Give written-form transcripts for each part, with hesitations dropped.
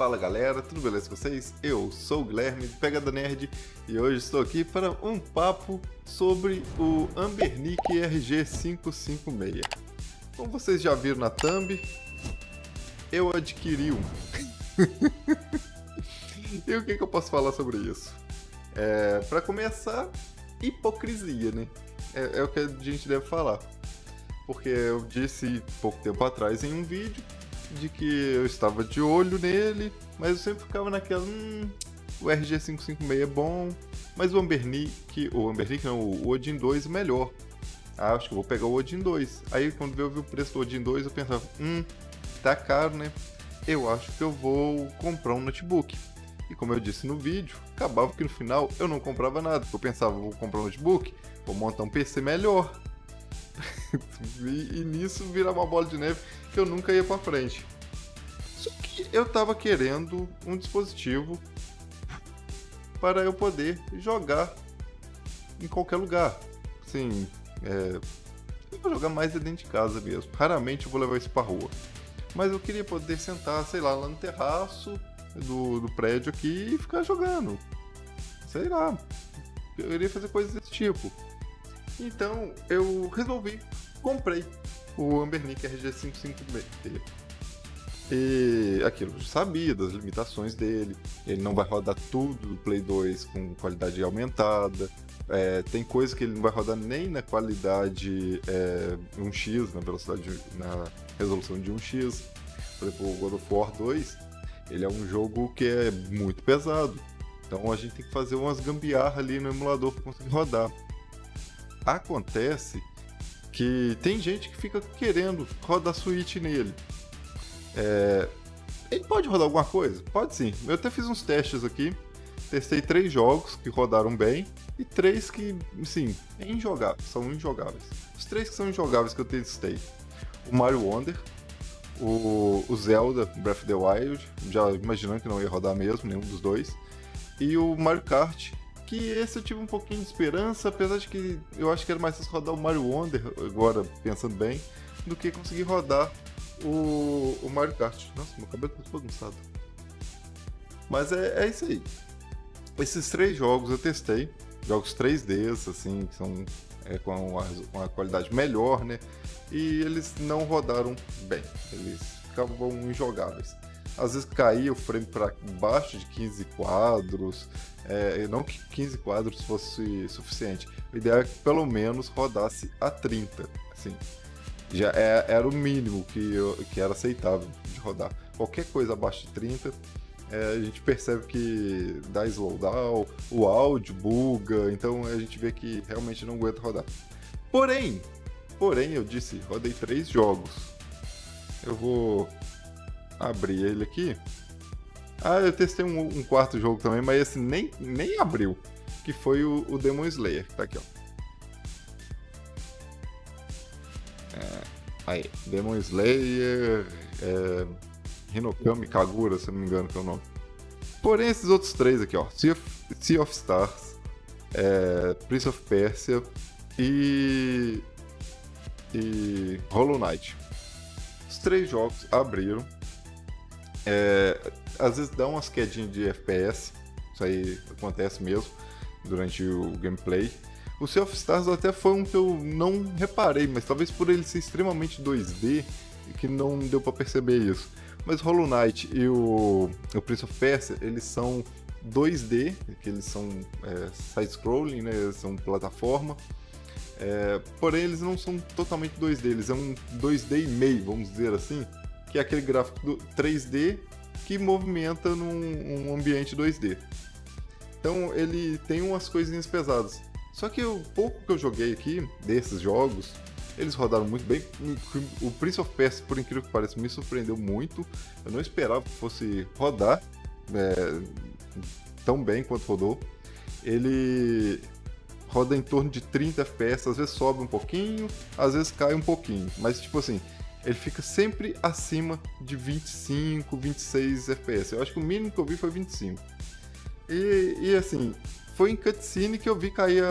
Fala galera, tudo beleza com vocês? Eu sou o Guilherme do Pegada Nerd e hoje estou aqui para um papo sobre o Anbernic RG556. Como vocês já viram na thumb, eu adquiri um. E o que eu posso falar sobre isso? Para começar, hipocrisia, né? É o que a gente deve falar. Porque eu disse pouco tempo atrás em um vídeo de que eu estava de olho nele, mas eu sempre ficava naquela, o RG556 é bom, mas o Anbernic não, o Odin 2 é melhor. Ah, acho que eu vou pegar o Odin 2. Aí quando eu vi o preço do Odin 2, eu pensava, tá caro, né? Eu acho que eu vou comprar um notebook. E como eu disse no vídeo, acabava que no final eu não comprava nada, porque eu pensava, vou comprar um notebook, vou montar um PC melhor. E nisso virava uma bola de neve que eu nunca ia pra frente. Só que eu tava querendo um dispositivo para eu poder jogar em qualquer lugar. Assim, eu vou jogar mais dentro de casa mesmo. Raramente eu vou levar isso pra rua. Mas eu queria poder sentar, sei lá no terraço do prédio aqui e ficar jogando. Sei lá. Eu iria fazer coisas desse tipo. Então eu resolvi, comprei o Anbernic RG556. E aquilo, eu sabia das limitações dele. Ele não vai rodar tudo do Play 2 com qualidade aumentada. Tem coisa que ele não vai rodar nem na qualidade 1x, na resolução de 1x. Por exemplo, o God of War 2, ele é um jogo que é muito pesado. Então a gente tem que fazer umas gambiarra ali no emulador para conseguir rodar. Acontece que tem gente que fica querendo rodar Switch nele. Ele pode rodar alguma coisa? Pode sim. Eu até fiz uns testes aqui. Testei 3 jogos que rodaram bem e 3 que, sim, são injogáveis. Os 3 que são injogáveis que eu testei: o Mario Wonder, o Zelda Breath of the Wild, já imaginando que não ia rodar mesmo, nenhum dos dois, e o Mario Kart, que esse eu tive um pouquinho de esperança, apesar de que eu acho que era mais fácil rodar o Mario Wonder, agora pensando bem, do que conseguir rodar o Mario Kart. Nossa, meu cabelo tá todo bagunçado. Mas é isso aí. Esses 3 jogos eu testei, jogos 3Ds, assim, que são com uma qualidade melhor, né? E eles não rodaram bem, eles ficavam injogáveis. Às vezes caía o frame para baixo de 15 quadros, não que 15 quadros fosse suficiente. O ideal é que pelo menos rodasse a 30, assim. Já era o mínimo que era aceitável de rodar. Qualquer coisa abaixo de 30, a gente percebe que dá slowdown, o áudio buga, então a gente vê que realmente não aguenta rodar. Porém, eu disse, rodei 3 jogos. Eu vou abrir ele aqui. Eu testei um quarto jogo também, mas esse nem abriu, que foi o Demon Slayer, que tá aqui, ó. Aí, Demon Slayer, Hinokami Kagura, se eu não me engano que é o nome. Porém, esses outros 3 aqui, ó, Sea of Stars, Prince of Persia e Hollow Knight. Os 3 jogos abriram. Às vezes dá umas quedinhas de FPS, isso aí acontece mesmo durante o gameplay. O Sea of Stars até foi um que eu não reparei, mas talvez por ele ser extremamente 2D, que não deu pra perceber isso. Mas Hollow Knight e o Prince of Persia, eles são 2D, que eles são side-scrolling, né? Eles são plataforma. Porém, eles não são totalmente 2D, eles são um 2D e meio, vamos dizer assim, que é aquele gráfico do 3D que movimenta num ambiente 2D. Então, ele tem umas coisinhas pesadas. Só que o pouco que eu joguei aqui, desses jogos, eles rodaram muito bem. O Prince of Persia, por incrível que pareça, me surpreendeu muito. Eu não esperava que fosse rodar tão bem quanto rodou. Ele roda em torno de 30 FPS, às vezes sobe um pouquinho, às vezes cai um pouquinho. Mas, tipo assim, ele fica sempre acima de 25, 26 FPS. Eu acho que o mínimo que eu vi foi 25. E assim, foi em cutscene que eu vi cair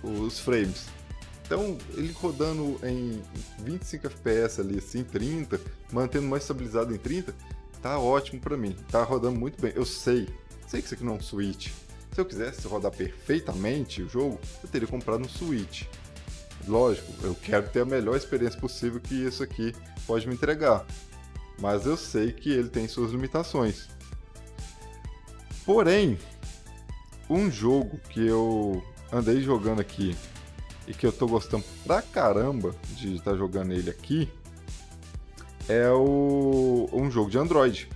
os frames. Então, ele rodando em 25 FPS ali, assim, 30, mantendo mais estabilizado em 30, tá ótimo pra mim, tá rodando muito bem. Eu sei que isso aqui não é um Switch. Se eu quisesse rodar perfeitamente o jogo, eu teria comprado um Switch. Lógico, eu quero ter a melhor experiência possível que isso aqui pode me entregar. Mas eu sei que ele tem suas limitações. Porém, um jogo que eu andei jogando aqui e que eu tô gostando pra caramba de estar jogando ele aqui é um jogo de Android.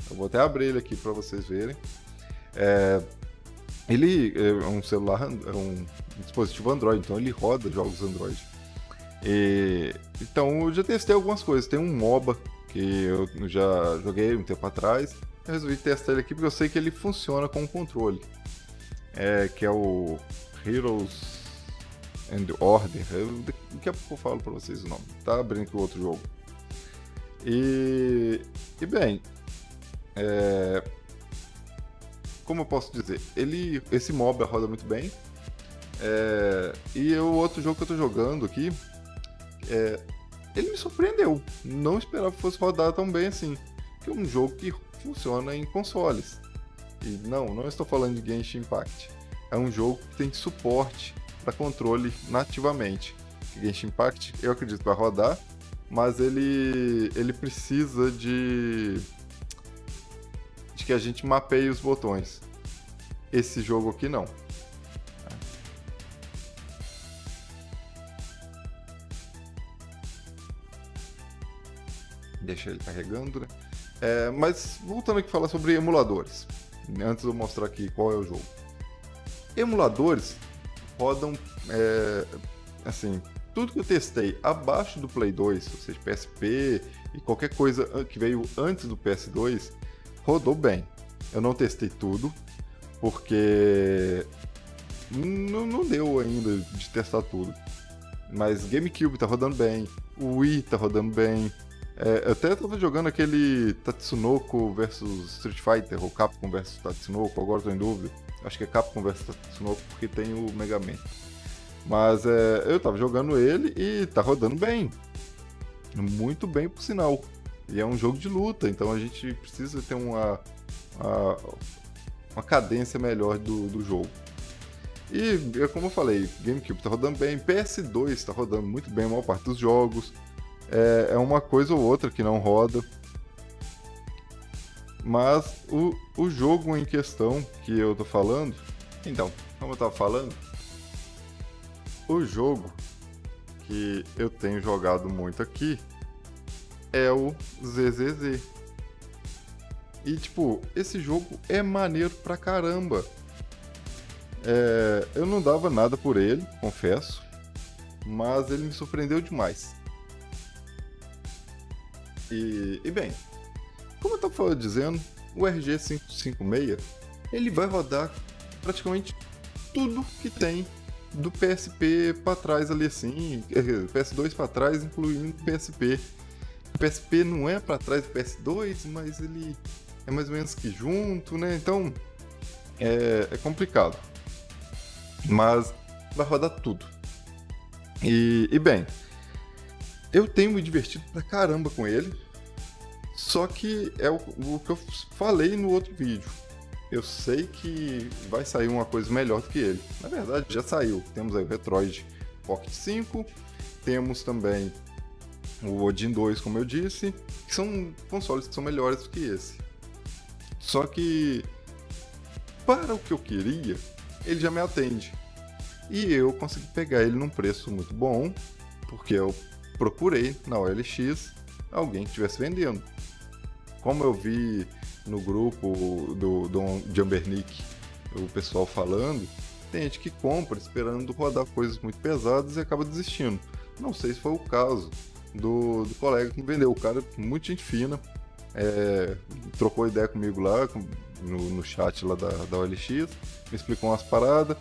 Eu vou até abrir ele aqui pra vocês verem. Ele é um celular, é um dispositivo Android, então ele roda jogos Android. Então eu já testei algumas coisas. Tem um MOBA que eu já joguei um tempo atrás. Eu resolvi testar ele aqui porque eu sei que ele funciona com o controle. Que é o Heroes and Order. Daqui a pouco eu falo pra vocês o nome. Tá abrindo aqui o outro jogo. E bem, como eu posso dizer? Esse MOBA roda muito bem. E o outro jogo que eu tô jogando aqui, ele me surpreendeu. Não esperava que fosse rodar tão bem assim. Que é um jogo que funciona em consoles. E não estou falando de Genshin Impact. É um jogo que tem suporte para controle nativamente. Genshin Impact eu acredito que vai rodar, mas ele precisa de que a gente mapeie os botões. Esse jogo aqui não. Deixa ele carregando, né? Mas voltando aqui a falar sobre emuladores, antes de eu mostrar aqui qual é o jogo. Emuladores rodam, assim, tudo que eu testei abaixo do Play 2, ou seja, PSP e qualquer coisa que veio antes do PS2, rodou bem. Eu não testei tudo, porque não deu ainda de testar tudo. Mas GameCube tá rodando bem, o Wii tá rodando bem. Eu até tava jogando aquele Tatsunoko vs Street Fighter, ou Capcom vs Tatsunoko, agora tô em dúvida. Acho que é Capcom vs Tatsunoko porque tem o Mega Man. Mas eu tava jogando ele e tá rodando bem. Muito bem, por sinal. E é um jogo de luta, então a gente precisa ter uma cadência melhor do jogo. E, como eu falei, GameCube tá rodando bem, PS2 tá rodando muito bem a maior parte dos jogos. É uma coisa ou outra que não roda. Mas o jogo em questão que eu tô falando... Então, como eu tava falando, o jogo que eu tenho jogado muito aqui é o ZZZ. E, tipo, esse jogo é maneiro pra caramba. Eu não dava nada por ele, confesso. Mas ele me surpreendeu demais. E bem, como eu estava dizendo, o RG 556 ele vai rodar praticamente tudo que tem do PSP para trás ali assim, PS2 para trás, incluindo o PSP. O PSP não é para trás do PS2, mas ele é mais ou menos que junto, né? Então é complicado. Mas vai rodar tudo. E bem, eu tenho me divertido pra caramba com ele, só que é o que eu falei no outro vídeo. Eu sei que vai sair uma coisa melhor do que ele. Na verdade, já saiu. Temos aí o Metroid Pocket 5, temos também o Odin 2, como eu disse, que são consoles que são melhores do que esse. Só que, para o que eu queria, ele já me atende. E eu consegui pegar ele num preço muito bom, porque eu procurei na OLX alguém que estivesse vendendo. Como eu vi no grupo do Jambernick o pessoal falando, tem gente que compra esperando rodar coisas muito pesadas e acaba desistindo. Não sei se foi o caso do colega que me vendeu. O cara, muito gente fina, trocou ideia comigo lá no chat lá da OLX, me explicou umas paradas,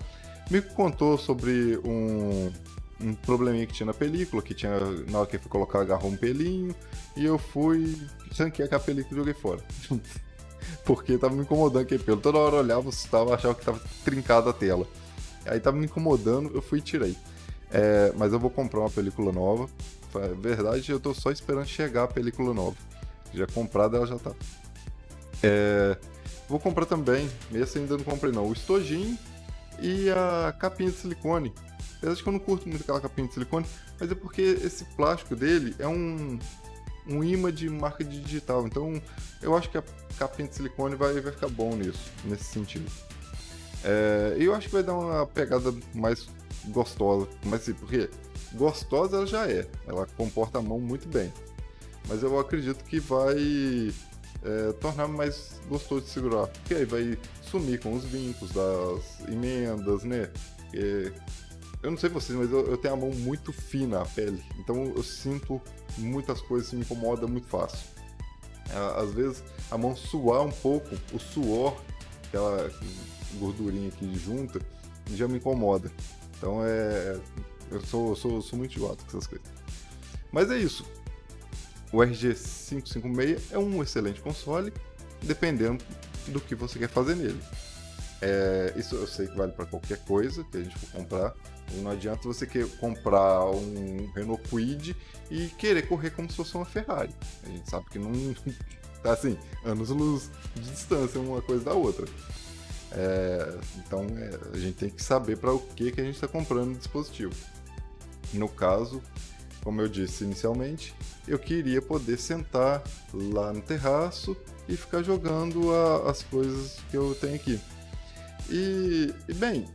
me contou sobre um probleminha que tinha na película, que tinha, na hora que ele foi colocar, agarrou um pelinho, e eu fui, sanquei aquela película e joguei fora. Porque tava me incomodando aquele pelo. Toda hora eu olhava, achava que tava trincada a tela. Aí tava me incomodando, eu fui e tirei. Mas eu vou comprar uma película nova. Na verdade, eu tô só esperando chegar a película nova. Já comprada, ela já tá Vou comprar também, esse ainda não comprei não, o estojinho e a capinha de silicone. Apesar de que eu não curto muito aquela capinha de silicone, mas é porque esse plástico dele é um imã de marca de digital. Então eu acho que a capinha de silicone vai ficar bom nesse sentido. E eu acho que vai dar uma pegada mais gostosa. Mas assim, porque gostosa ela já é. Ela comporta a mão muito bem. Mas eu acredito que vai tornar mais gostoso de segurar. Porque aí vai sumir com os vincos das emendas, né? Eu não sei vocês, mas eu tenho a mão muito fina, a pele. Então eu sinto muitas coisas que me incomodam muito fácil. Às vezes a mão suar um pouco, o suor, aquela gordurinha aqui junta, já me incomoda. Então eu sou muito enjoado com essas coisas. Mas é isso. O RG 556 é um excelente console, dependendo do que você quer fazer nele. Isso eu sei que vale para qualquer coisa que a gente for comprar. Não adianta você comprar um Renault Kwid e querer correr como se fosse uma Ferrari. A gente sabe que não tá assim, anos-luz de distância uma coisa da outra. Então a gente tem que saber para o que a gente está comprando o dispositivo. No caso, como eu disse inicialmente, eu queria poder sentar lá no terraço e ficar jogando as coisas que eu tenho aqui. E bem,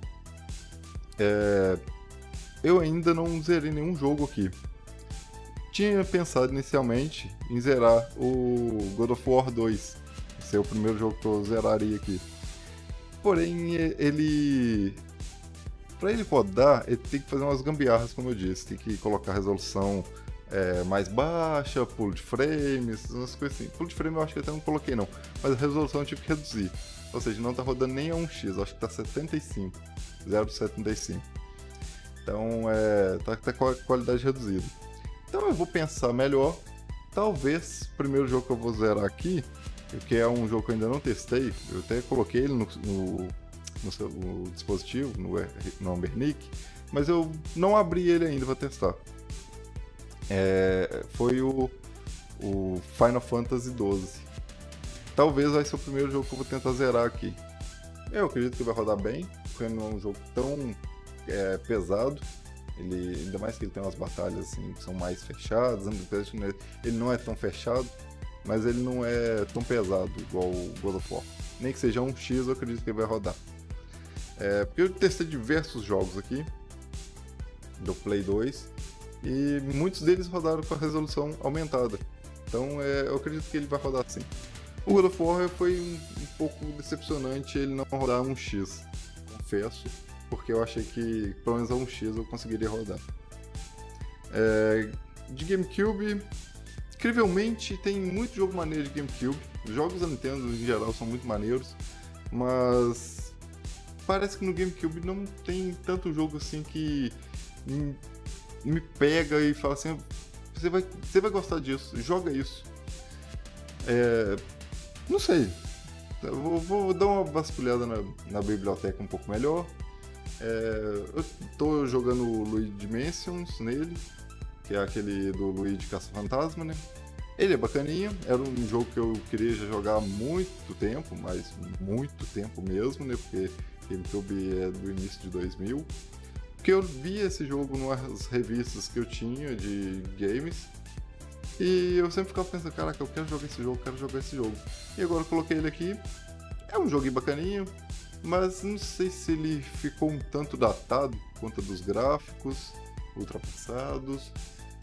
eu ainda não zerei nenhum jogo aqui. Tinha pensado inicialmente em zerar o God of War 2. Esse é o primeiro jogo que eu zeraria aqui. Porém, para ele rodar, ele tem que fazer umas gambiarras, como eu disse. Tem que colocar a resolução mais baixa, pulo de frames, umas coisas assim. Pulo de frame eu acho que até não coloquei não, mas a resolução eu tive que reduzir. Ou seja, não tá rodando nem a 1x, acho que tá 75, 0,75. Então tá com a qualidade reduzida. Então eu vou pensar melhor. Talvez o primeiro jogo que eu vou zerar aqui, que é um jogo que eu ainda não testei, eu até coloquei ele no dispositivo, no Ambernic, mas eu não abri ele ainda para testar. Foi o Final Fantasy XII. Talvez vai ser o primeiro jogo que eu vou tentar zerar aqui. Eu acredito que vai rodar bem, porque não é um jogo tão pesado. Ainda mais que ele tem umas batalhas assim, que são mais fechadas. Ele não é tão fechado, mas ele não é tão pesado igual o God of War. Nem que seja 1x, eu acredito que ele vai rodar. Porque eu testei diversos jogos aqui do Play 2 e muitos deles rodaram com a resolução aumentada. Então eu acredito que ele vai rodar sim. O God of War foi um pouco decepcionante ele não rodar 1x, confesso, porque eu achei que pelo menos a 1x eu conseguiria rodar. De GameCube, incrivelmente tem muito jogo maneiro de GameCube. Os jogos da Nintendo em geral são muito maneiros, mas parece que no GameCube não tem tanto jogo assim que me pega e fala assim: você vai gostar disso, joga isso. Não sei, eu vou dar uma vasculhada na biblioteca um pouco melhor. Eu tô jogando o Luigi Dimensions nele, que é aquele do Luigi Caça-Fantasma, né? Ele é bacaninha, era um jogo que eu queria já jogar há muito tempo, mas muito tempo mesmo, né? Porque GameCube é do início de 2000. Porque eu vi esse jogo nas revistas que eu tinha de games, e eu sempre ficava pensando: caraca, eu quero jogar esse jogo. E agora eu coloquei ele aqui. É um joguinho bacaninho, mas não sei se ele ficou um tanto datado por conta dos gráficos ultrapassados.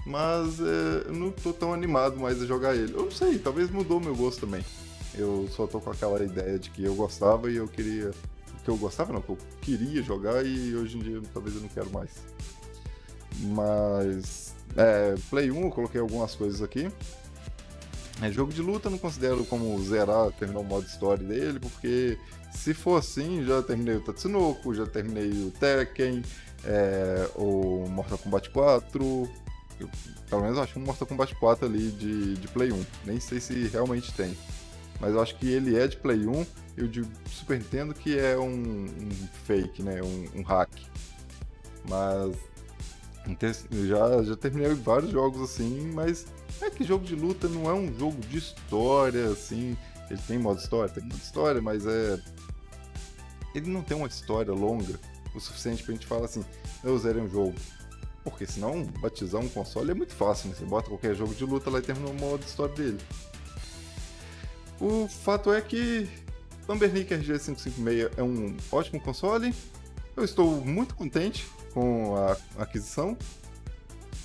Mas eu não tô tão animado mais a jogar ele. Eu não sei, talvez mudou meu gosto também. Eu só tô com aquela ideia de que eu gostava e eu queria... Que eu gostava não, que eu queria jogar, e hoje em dia talvez eu não quero mais. Mas... Play 1 eu coloquei algumas coisas aqui. Jogo de luta eu não considero como zerar, terminar o modo história dele, porque se for assim, já terminei o Tatsunoko, já terminei o Tekken, o Mortal Kombat 4... pelo menos eu acho um Mortal Kombat 4 ali de Play 1. Nem sei se realmente tem, mas eu acho que ele é de Play 1 e o de Super Nintendo que é um fake, né? Um hack. Mas já terminei vários jogos assim, mas É que jogo de luta não é um jogo de história, assim. Ele tem modo história? Tem modo história, mas ele não tem uma história longa o suficiente pra gente falar assim, eu zerei um jogo. Porque senão, batizar um console é muito fácil, né? Você bota qualquer jogo de luta lá e termina o modo história dele. O fato é que Ambernic RG556 é um ótimo console. Eu estou muito contente com a aquisição.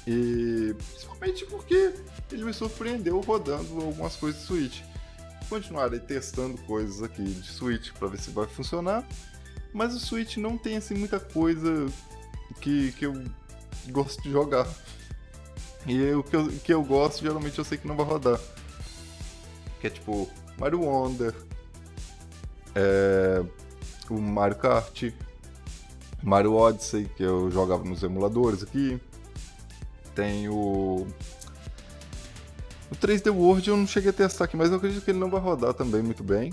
E principalmente porque ele me surpreendeu rodando algumas coisas de Switch. Continuarei testando coisas aqui de Switch para ver se vai funcionar. Mas o Switch não tem assim muita coisa que eu gosto de jogar. E o que eu gosto, geralmente eu sei que não vai rodar. Que é tipo Mario Wonder, o Mario Kart, Mario Odyssey, que eu jogava nos emuladores aqui. Tem o 3D World eu não cheguei a testar aqui, mas eu acredito que ele não vai rodar também muito bem.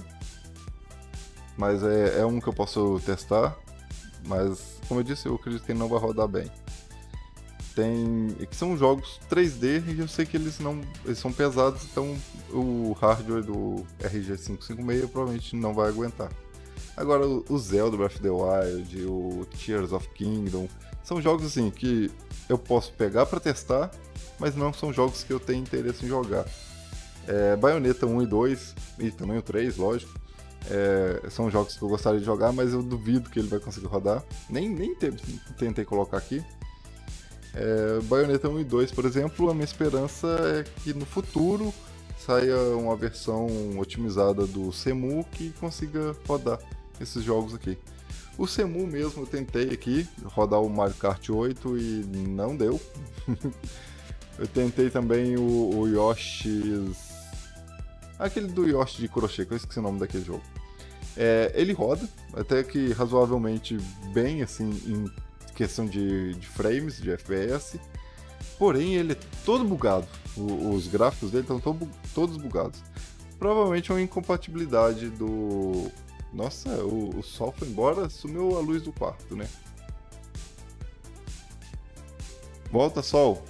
Mas é um que eu posso testar. Mas, como eu disse, eu acredito que ele não vai rodar bem. Que são jogos 3D e eu sei que eles são pesados, então o hardware do RG556 provavelmente não vai aguentar. Agora o Zelda Breath of the Wild, o Tears of Kingdom, são jogos assim que eu posso pegar para testar, mas não são jogos que eu tenho interesse em jogar. Bayonetta 1 e 2, e também o 3, lógico, são jogos que eu gostaria de jogar, mas eu duvido que ele vai conseguir rodar. Nem tentei colocar aqui. Bayonetta 1 e 2, por exemplo, a minha esperança é que no futuro saia uma versão otimizada do Cemu que consiga rodar esses jogos aqui. O Cemu mesmo eu tentei aqui rodar o Mario Kart 8 e não deu. Eu tentei também o Yoshi's... aquele do Yoshi de crochê, que eu esqueci o nome daquele jogo. Ele roda, até que razoavelmente bem, assim, em questão de frames, de FPS. Porém, ele é todo bugado. Os gráficos dele estão todos bugados. Provavelmente é uma incompatibilidade do... Nossa, o sol foi embora, sumiu a luz do quarto, né? Volta, sol!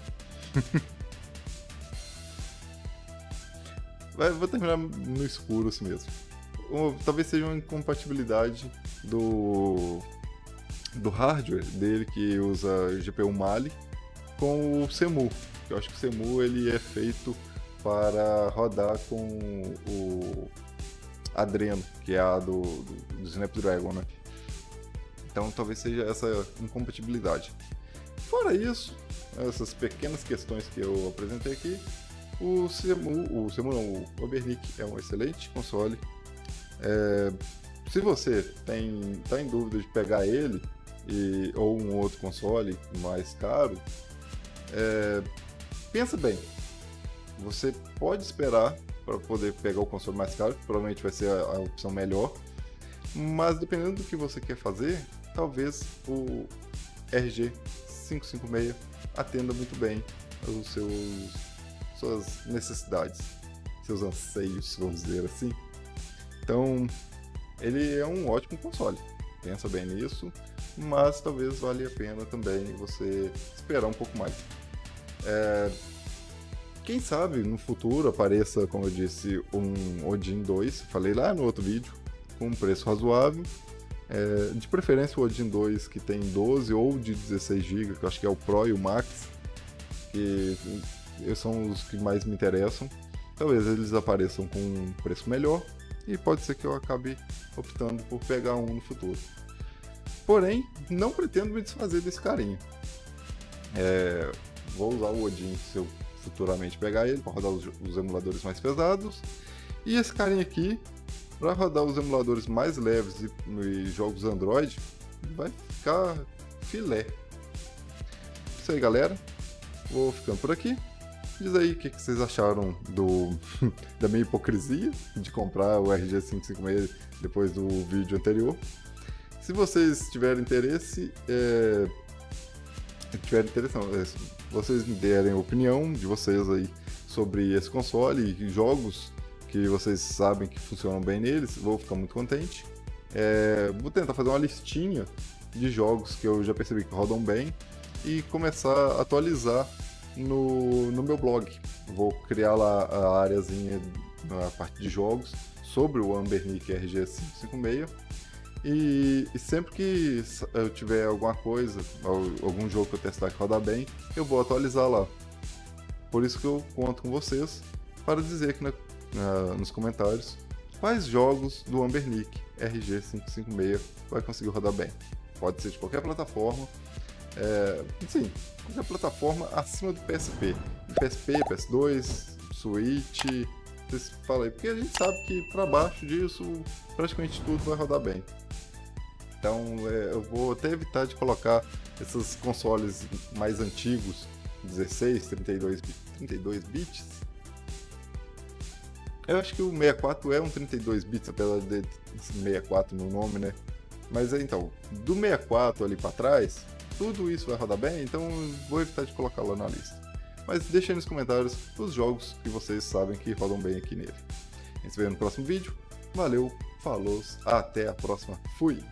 Vou terminar no escuro assim mesmo. Talvez seja uma incompatibilidade do hardware dele, que usa GPU Mali, com o Cemu. Eu acho que o Cemu ele é feito para rodar com o Adreno, que é a do Snapdragon, né? Então talvez seja essa incompatibilidade. Fora isso, essas pequenas questões que eu apresentei aqui, o Ambernic é um excelente console. Se você tá em dúvida de pegar ele ou um outro console mais caro, pensa bem. Você pode esperar para poder pegar o console mais caro, que provavelmente vai ser a opção melhor, mas dependendo do que você quer fazer, talvez o RG556 atenda muito bem aos suas necessidades, seus anseios, vamos dizer assim. Então, ele é um ótimo console, pensa bem nisso, mas talvez valha a pena também você esperar um pouco mais. Quem sabe no futuro apareça, como eu disse, um Odin 2, falei lá no outro vídeo, com um preço razoável. De preferência o Odin 2 que tem 12 ou de 16 GB, que eu acho que é o Pro e o Max, que são os que mais me interessam. Talvez eles apareçam com um preço melhor e pode ser que eu acabe optando por pegar um no futuro. Porém, não pretendo me desfazer desse carinha. Vou usar o Odin se eu futuramente pegar ele para rodar os emuladores mais pesados. E esse carinha aqui, para rodar os emuladores mais leves e jogos Android, vai ficar filé. Isso aí, galera. Vou ficando por aqui. Diz aí o que vocês acharam da minha hipocrisia de comprar o RG556 depois do vídeo anterior. Se vocês tiverem interesse, vocês me derem a opinião de vocês aí sobre esse console e jogos que vocês sabem que funcionam bem neles, vou ficar muito contente. Vou tentar fazer uma listinha de jogos que eu já percebi que rodam bem e começar a atualizar no meu blog. Vou criar lá a areazinha na parte de jogos sobre o Anbernic RG556. E sempre que eu tiver alguma coisa, algum jogo que eu testar que roda bem, eu vou atualizar lá. Por isso que eu conto com vocês para dizer aqui nos comentários quais jogos do Anbernic RG556 vai conseguir rodar bem. Pode ser de qualquer plataforma, sim, qualquer plataforma acima do PSP. PSP, PS2, Switch, vocês falam aí, porque a gente sabe que para baixo disso praticamente tudo vai rodar bem. Então eu vou até evitar de colocar esses consoles mais antigos, 16, 32 bits. Eu acho que o 64 é um 32 bits, apesar de 64 no nome, né? Mas então, do 64 ali para trás, tudo isso vai rodar bem, então eu vou evitar de colocar lá na lista. Mas deixa aí nos comentários os jogos que vocês sabem que rodam bem aqui nele. A gente se vê no próximo vídeo. Valeu, falou, até a próxima, fui!